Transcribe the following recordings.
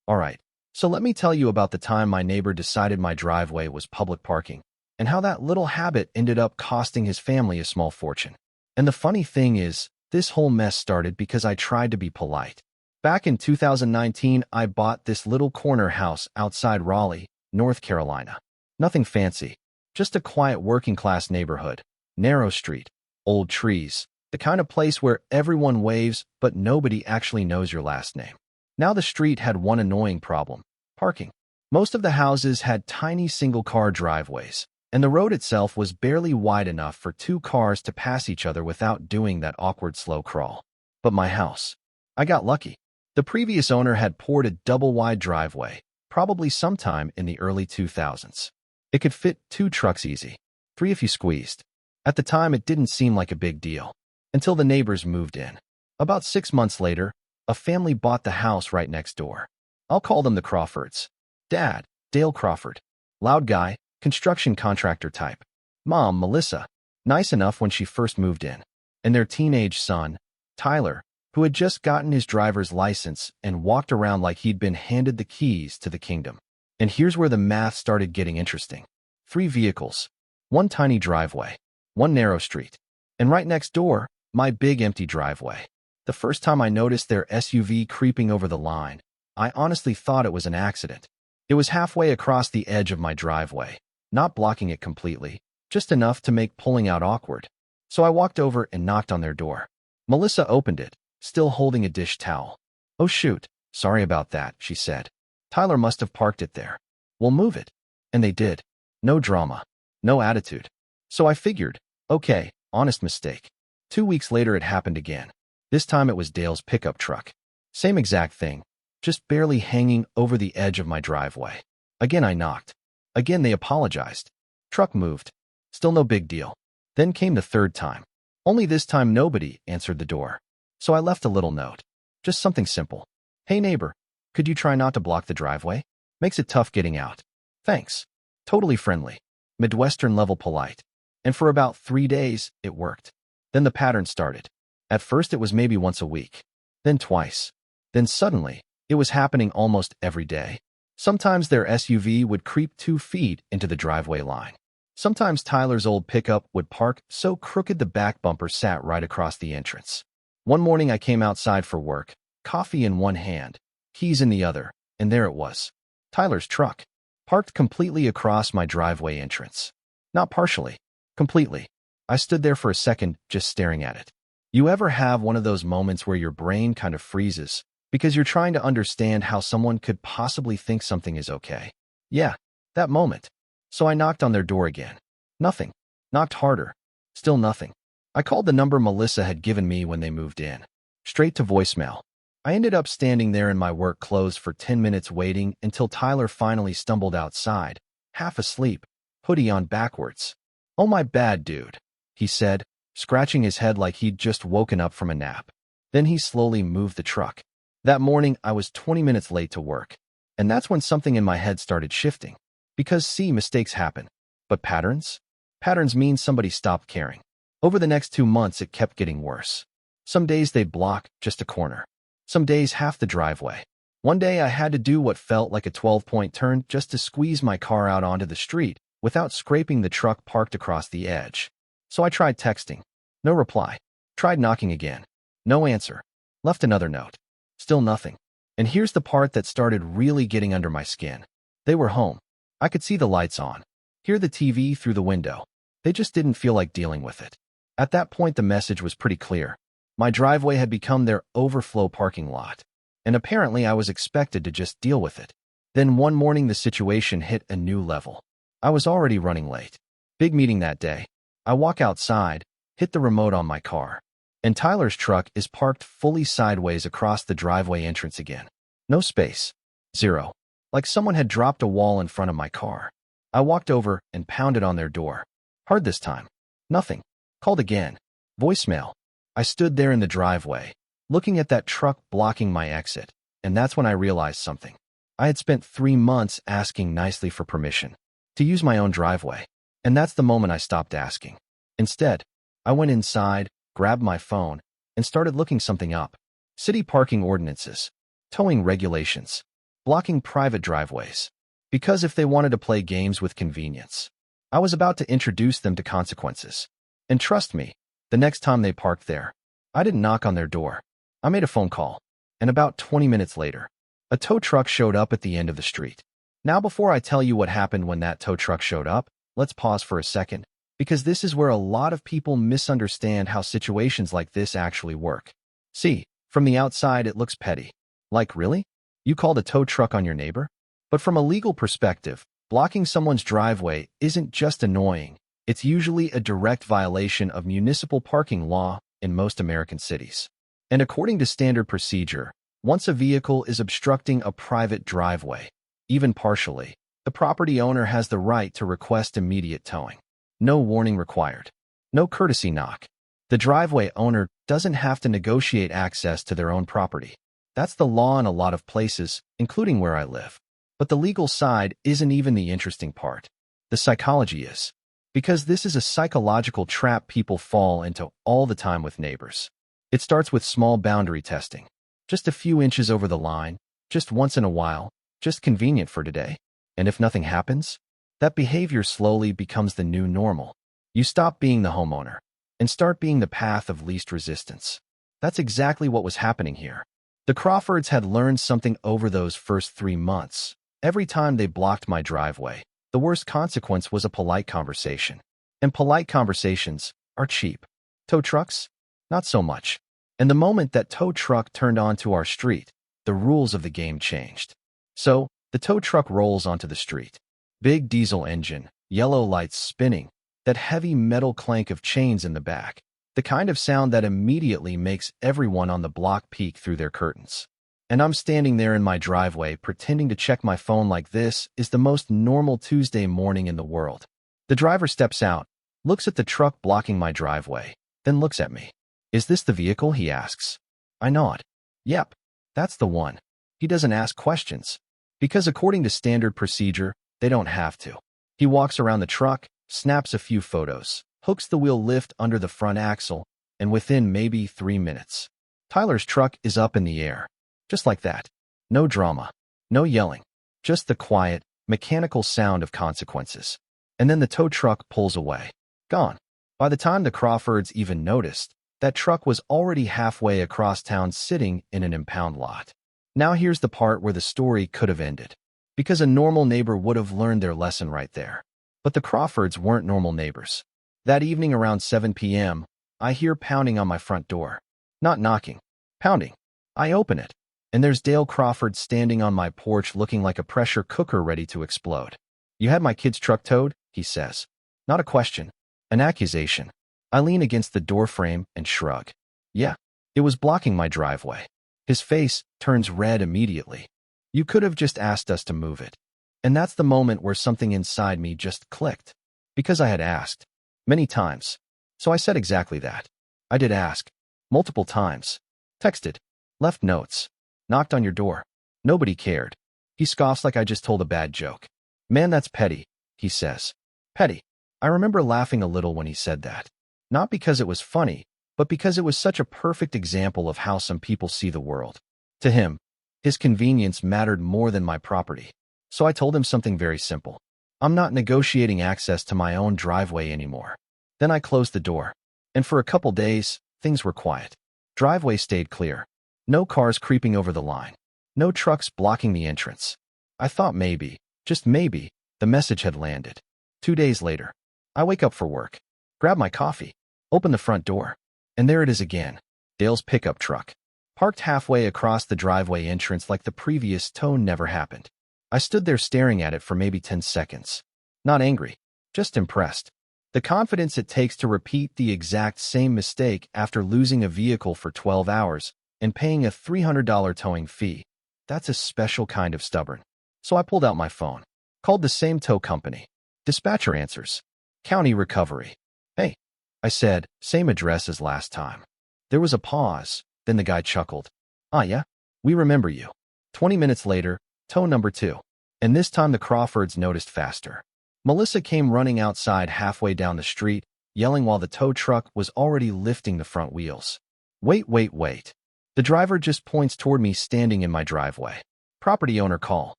Alright, so let me tell you about the time my neighbor decided my driveway was public parking, and how that little habit ended up costing his family a small fortune. And the funny thing is, this whole mess started because I tried to be polite. Back in 2019, I bought this little corner house outside Raleigh, North Carolina. Nothing fancy, just a quiet working-class neighborhood, narrow street, old trees, the kind of place where everyone waves but nobody actually knows your last name. Now the street had one annoying problem: parking. Most of the houses had tiny single-car driveways, and the road itself was barely wide enough for two cars to pass each other without doing that awkward slow crawl. But my house, I got lucky. The previous owner had poured a double-wide driveway, probably sometime in the early 2000s. It could fit 2 trucks easy, 3 if you squeezed. At the time, it didn't seem like a big deal, until the neighbors moved in. About 6 months later, a family bought the house right next door. I'll call them the Crawfords. Dad, Dale Crawford. Loud guy, construction contractor type. Mom, Melissa. Nice enough when she first moved in. And their teenage son, Tyler, who had just gotten his driver's license and walked around like he'd been handed the keys to the kingdom. And here's where the math started getting interesting. 3 vehicles, 1 tiny driveway, 1 narrow street, and right next door, my big empty driveway. The first time I noticed their SUV creeping over the line, I honestly thought it was an accident. It was halfway across the edge of my driveway, not blocking it completely, just enough to make pulling out awkward. So I walked over and knocked on their door. Melissa opened it, still holding a dish towel. "Oh shoot, sorry about that," she said. "Tyler must have parked it there. We'll move it." And they did. No drama, no attitude. So I figured, okay, honest mistake. 2 weeks later it happened again. This time it was Dale's pickup truck. Same exact thing, just barely hanging over the edge of my driveway. Again I knocked. Again they apologized. Truck moved. Still no big deal. Then came the third time. Only this time nobody answered the door. So I left a little note. Just something simple. "Hey neighbor, could you try not to block the driveway? Makes it tough getting out. Thanks." Totally friendly. Midwestern level polite. And for about 3 days, it worked. Then the pattern started. At first it was maybe once a week. Then twice. Then suddenly, it was happening almost every day. Sometimes their SUV would creep 2 feet into the driveway line. Sometimes Tyler's old pickup would park so crooked the back bumper sat right across the entrance. One morning I came outside for work, coffee in one hand, keys in the other, and there it was. Tyler's truck, parked completely across my driveway entrance. Not partially, completely. I stood there for a second, just staring at it. You ever have one of those moments where your brain kind of freezes because you're trying to understand how someone could possibly think something is okay? Yeah, that moment. So I knocked on their door again. Nothing. Knocked harder. Still nothing. I called the number Melissa had given me when they moved in. Straight to voicemail. I ended up standing there in my work clothes for 10 minutes waiting until Tyler finally stumbled outside, half asleep, hoodie on backwards. "Oh my bad, dude," he said, scratching his head like he'd just woken up from a nap. Then he slowly moved the truck. That morning, I was 20 minutes late to work. And that's when something in my head started shifting. Because see, mistakes happen. But patterns? Patterns mean somebody stopped caring. Over the next 2 months, it kept getting worse. Some days they'd block just a corner. Some days half the driveway. One day I had to do what felt like a 12-point turn just to squeeze my car out onto the street without scraping the truck parked across the edge. So I tried texting. No reply. Tried knocking again. No answer. Left another note. Still nothing. And here's the part that started really getting under my skin. They were home. I could see the lights on. Hear the TV through the window. They just didn't feel like dealing with it. At that point, the message was pretty clear. My driveway had become their overflow parking lot. And apparently I was expected to just deal with it. Then one morning the situation hit a new level. I was already running late. Big meeting that day. I walk outside, hit the remote on my car. And Tyler's truck is parked fully sideways across the driveway entrance again. No space. Zero. Like someone had dropped a wall in front of my car. I walked over and pounded on their door. Hard this time. Nothing. Called again. Voicemail. I stood there in the driveway, looking at that truck blocking my exit, and that's when I realized something. I had spent 3 months asking nicely for permission to use my own driveway, and that's the moment I stopped asking. Instead, I went inside, grabbed my phone, and started looking something up. City parking ordinances, towing regulations. blocking private driveways. Because if they wanted to play games with convenience, I was about to introduce them to consequences. And trust me, the next time they parked there, I didn't knock on their door. I made a phone call, and about 20 minutes later, a tow truck showed up at the end of the street. Now, before I tell you what happened when that tow truck showed up, let's pause for a second, because this is where a lot of people misunderstand how situations like this actually work. See, from the outside it looks petty. Like, really? You called a tow truck on your neighbor? But from a legal perspective, blocking someone's driveway isn't just annoying. It's usually a direct violation of municipal parking law in most American cities. And according to standard procedure, once a vehicle is obstructing a private driveway, even partially, the property owner has the right to request immediate towing. No warning required. No courtesy knock. The driveway owner doesn't have to negotiate access to their own property. That's the law in a lot of places, including where I live. But the legal side isn't even the interesting part. The psychology is. Because this is a psychological trap people fall into all the time with neighbors. It starts with small boundary testing. Just a few inches over the line, just once in a while, just convenient for today. And if nothing happens, that behavior slowly becomes the new normal. You stop being the homeowner and start being the path of least resistance. That's exactly what was happening here. The Crawfords had learned something over those first 3 months. Every time they blocked my driveway, the worst consequence was a polite conversation. And polite conversations are cheap. Tow trucks? Not so much. And the moment that tow truck turned onto our street, the rules of the game changed. So, the tow truck rolls onto the street. Big diesel engine, yellow lights spinning, that heavy metal clank of chains in the back. The kind of sound that immediately makes everyone on the block peek through their curtains. And I'm standing there in my driveway pretending to check my phone like this is the most normal Tuesday morning in the world. The driver steps out, looks at the truck blocking my driveway, then looks at me. Is this the vehicle? He asks. I nod. Yep, that's the one. He doesn't ask questions. Because according to standard procedure, they don't have to. He walks around the truck, snaps a few photos, hooks the wheel lift under the front axle, and within maybe 3 minutes, Tyler's truck is up in the air. Just like that. No drama. No yelling. Just the quiet, mechanical sound of consequences. And then the tow truck pulls away. Gone. By the time the Crawfords even noticed, that truck was already halfway across town sitting in an impound lot. Now here's the part where the story could have ended. Because a normal neighbor would have learned their lesson right there. But the Crawfords weren't normal neighbors. That evening around 7 p.m., I hear pounding on my front door. Not knocking. Pounding. I open it. And there's Dale Crawford standing on my porch looking like a pressure cooker ready to explode. You had my kid's truck towed? He says. Not a question. An accusation. I lean against the doorframe and shrug. Yeah, it was blocking my driveway. His face turns red immediately. You could have just asked us to move it. And that's the moment where something inside me just clicked. Because I had asked. Many times. So I said exactly that. I did ask. Multiple times. Texted. Left notes. Knocked on your door. Nobody cared. He scoffs like I just told a bad joke. Man, that's petty, he says. Petty. I remember laughing a little when he said that. Not because it was funny, but because it was such a perfect example of how some people see the world. To him, his convenience mattered more than my property. So I told him something very simple. I'm not negotiating access to my own driveway anymore. Then I closed the door. And for a couple days, things were quiet. Driveway stayed clear. No cars creeping over the line. No trucks blocking the entrance. I thought maybe, just maybe, the message had landed. 2 days later, I wake up for work, grab my coffee, open the front door, and there it is again, Dale's pickup truck, parked halfway across the driveway entrance like the previous tow never happened. I stood there staring at it for maybe 10 seconds. Not angry, just impressed. The confidence it takes to repeat the exact same mistake after losing a vehicle for 12 hours and paying a $300 towing fee. That's a special kind of stubborn. So I pulled out my phone, called the same tow company. Dispatcher answers. County recovery. Hey, I said, same address as last time. There was a pause, then the guy chuckled. Ah yeah, we remember you. 20 minutes later, tow number 2. And this time the Crawfords noticed faster. Melissa came running outside halfway down the street, yelling while the tow truck was already lifting the front wheels. Wait. The driver just points toward me standing in my driveway. Property owner call.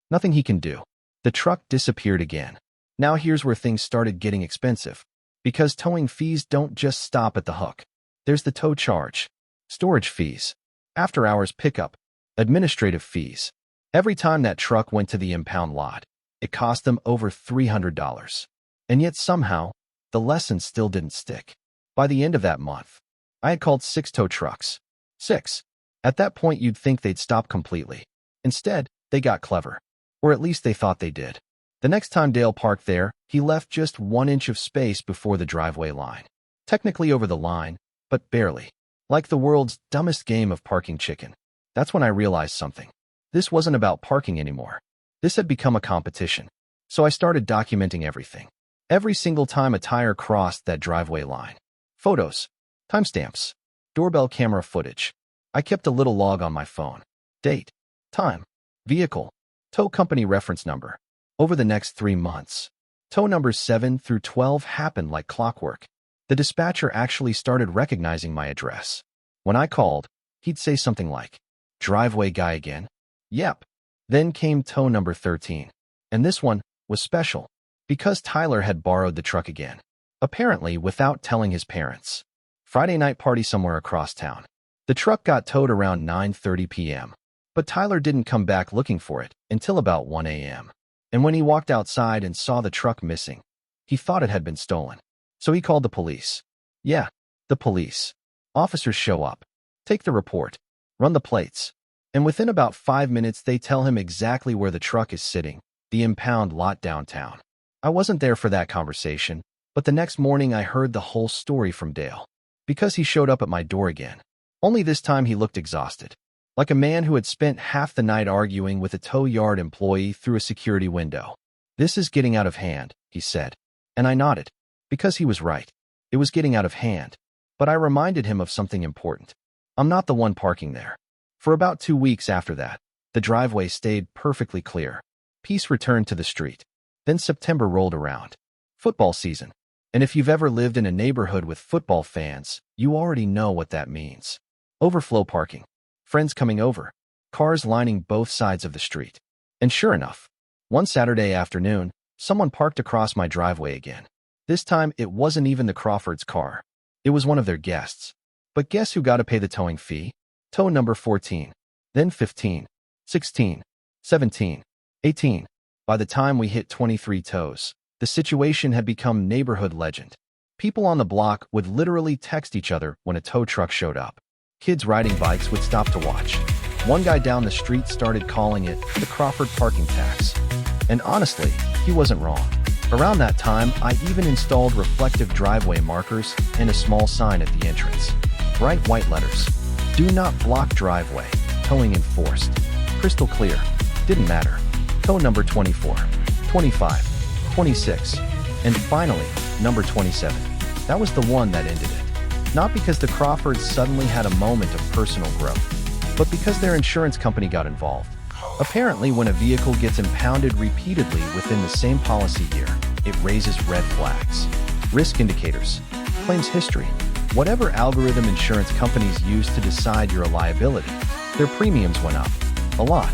Nothing he can do. The truck disappeared again. Now here's where things started getting expensive. Because towing fees don't just stop at the hook. There's the tow charge, storage fees, after-hours pickup, administrative fees. Every time that truck went to the impound lot, it cost them over $300. And yet somehow, the lesson still didn't stick. By the end of that month, I had called 6 tow trucks. 6. At that point, you'd think they'd stop completely. Instead, they got clever. Or at least they thought they did. The next time Dale parked there, he left just 1 inch of space before the driveway line. Technically over the line, but barely. Like the world's dumbest game of parking chicken. That's when I realized something. This wasn't about parking anymore. This had become a competition. So I started documenting everything. Every single time a tire crossed that driveway line. Photos, timestamps, doorbell camera footage. I kept a little log on my phone. Date, time, vehicle, tow company reference number. Over the next 3 months, tow numbers 7 through 12 happened like clockwork. The dispatcher actually started recognizing my address. When I called, he'd say something like, "Driveway guy again?" "Yep." Then came tow number 13. And this one was special, because Tyler had borrowed the truck again. Apparently without telling his parents. Friday night party somewhere across town. The truck got towed around 9:30 p.m. But Tyler didn't come back looking for it until about 1 a.m. And when he walked outside and saw the truck missing, he thought it had been stolen. So he called the police. Yeah, the police. Officers show up, take the report, run the plates, and within about 5 minutes they tell him exactly where the truck is sitting, the impound lot downtown. I wasn't there for that conversation, but the next morning I heard the whole story from Dale. Because he showed up at my door again. Only this time he looked exhausted. Like a man who had spent half the night arguing with a tow yard employee through a security window. "This is getting out of hand," he said. And I nodded. Because he was right. It was getting out of hand. But I reminded him of something important. I'm not the one parking there. For about 2 weeks after that, the driveway stayed perfectly clear. Peace returned to the street. Then September rolled around. Football season. And if you've ever lived in a neighborhood with football fans, you already know what that means. Overflow parking. Friends coming over. Cars lining both sides of the street. And sure enough, one Saturday afternoon, someone parked across my driveway again. This time, it wasn't even the Crawfords' car. It was one of their guests. But guess who got to pay the towing fee? Tow number 14. Then 15. 16. 17. 18. By the time we hit 23 tows, the situation had become neighborhood legend. People on the block would literally text each other when a tow truck showed up. Kids riding bikes would stop to watch. One guy down the street started calling it the Crawford parking tax. And honestly, he wasn't wrong. Around that time, I even installed reflective driveway markers and a small sign at the entrance. Bright white letters. "Do not block driveway. Towing enforced." Crystal clear. Didn't matter. Tow number 24, 25, 26, and finally, number 27. That was the one that ended it. Not because the Crawfords suddenly had a moment of personal growth, but because their insurance company got involved. Apparently, when a vehicle gets impounded repeatedly within the same policy year, it raises red flags. Risk indicators, claims history, whatever algorithm insurance companies use to decide your liability, their premiums went up. A lot.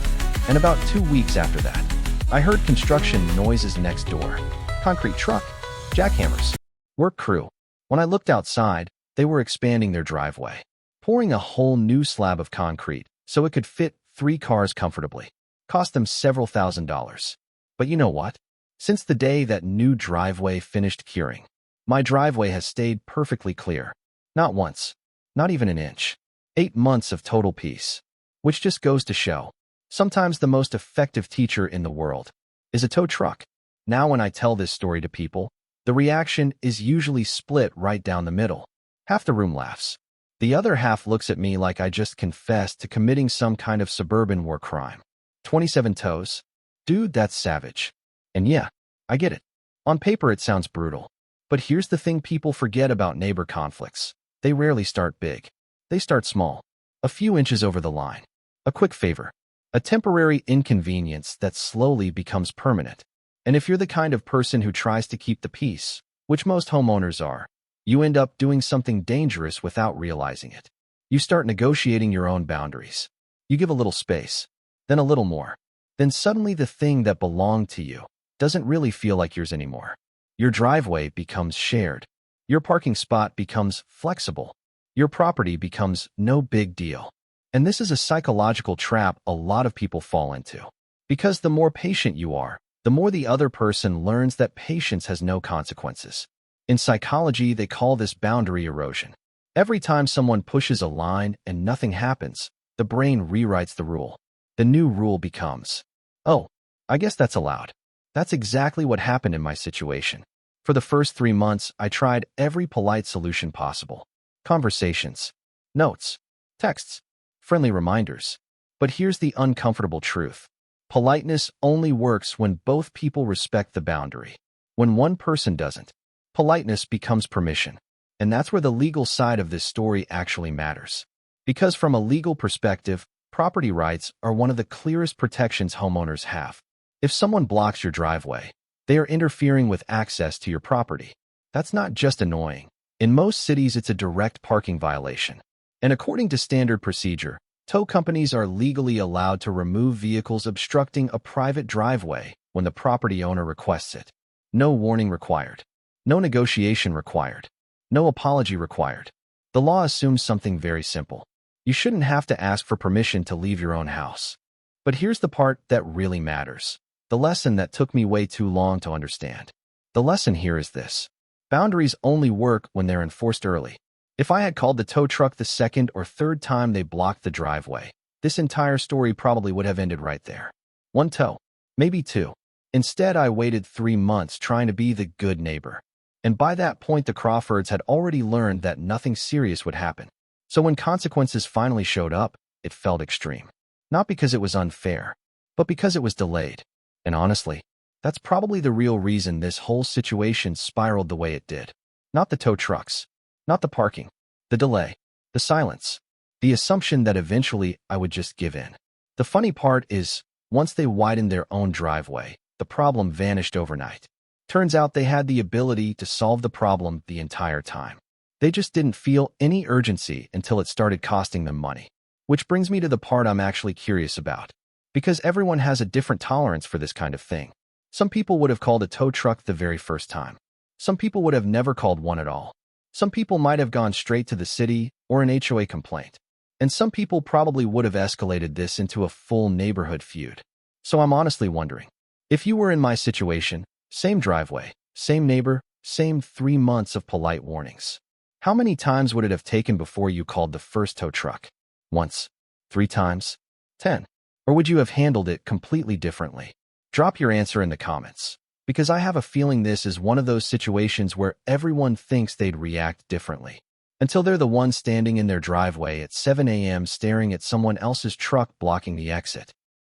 And about 2 weeks after that, I heard construction noises next door. Concrete truck, jackhammers, work crew. When I looked outside, they were expanding their driveway, pouring a whole new slab of concrete so it could fit 3 cars comfortably. Cost them several $1,000s. But you know what? Since the day that new driveway finished curing, my driveway has stayed perfectly clear. Not once. Not even an inch. 8 months of total peace. Which just goes to show, sometimes the most effective teacher in the world is a tow truck. Now when I tell this story to people, the reaction is usually split right down the middle. Half the room laughs. The other half looks at me like I just confessed to committing some kind of suburban war crime. 27 tows? Dude, that's savage. And yeah, I get it. On paper it sounds brutal. But here's the thing people forget about neighbor conflicts. They rarely start big. They start small. A few inches over the line. A quick favor. A temporary inconvenience that slowly becomes permanent. And if you're the kind of person who tries to keep the peace, which most homeowners are, you end up doing something dangerous without realizing it. You start negotiating your own boundaries. You give a little space. then a little more. Then suddenly the thing that belonged to you doesn't really feel like yours anymore. Your driveway becomes shared. Your parking spot becomes flexible. Your property becomes no big deal. And this is a psychological trap a lot of people fall into. Because the more patient you are, the more the other person learns that patience has no consequences. In psychology, they call this boundary erosion. Every time someone pushes a line and nothing happens, the brain rewrites the rule. The new rule becomes, oh, I guess that's allowed. That's exactly what happened in my situation. For the first 3 months, I tried every polite solution possible. Conversations, notes, texts, friendly reminders. But here's the uncomfortable truth. Politeness only works when both people respect the boundary. When one person doesn't, politeness becomes permission. And that's where the legal side of this story actually matters. Because from a legal perspective, property rights are one of the clearest protections homeowners have. If someone blocks your driveway, they are interfering with access to your property. That's not just annoying. In most cities, it's a direct parking violation. And according to standard procedure, tow companies are legally allowed to remove vehicles obstructing a private driveway when the property owner requests it. No warning required. No negotiation required. No apology required. The law assumes something very simple. You shouldn't have to ask for permission to leave your own house. But here's the part that really matters. The lesson that took me way too long to understand. The lesson here is this. Boundaries only work when they're enforced early. If I had called the tow truck the second or third time they blocked the driveway, this entire story probably would have ended right there. 1 tow, maybe 2. Instead, I waited 3 months trying to be the good neighbor. And by that point, the Crawfords had already learned that nothing serious would happen. So when consequences finally showed up, it felt extreme. Not because it was unfair, but because it was delayed. And honestly, that's probably the real reason this whole situation spiraled the way it did. Not the tow trucks, not the parking, the delay, the silence, the assumption that eventually I would just give in. The funny part is, once they widened their own driveway, the problem vanished overnight. Turns out they had the ability to solve the problem the entire time. They just didn't feel any urgency until it started costing them money. Which brings me to the part I'm actually curious about. Because everyone has a different tolerance for this kind of thing. Some people would have called a tow truck the very first time. Some people would have never called one at all. Some people might have gone straight to the city or an HOA complaint. And some people probably would have escalated this into a full neighborhood feud. So I'm honestly wondering, if you were in my situation, same driveway, same neighbor, same 3 months of polite warnings, how many times would it have taken before you called the first tow truck? Once? 3 times? 10? Or would you have handled it completely differently? Drop your answer in the comments, because I have a feeling this is one of those situations where everyone thinks they'd react differently, until they're the one standing in their driveway at 7 a.m. staring at someone else's truck blocking the exit.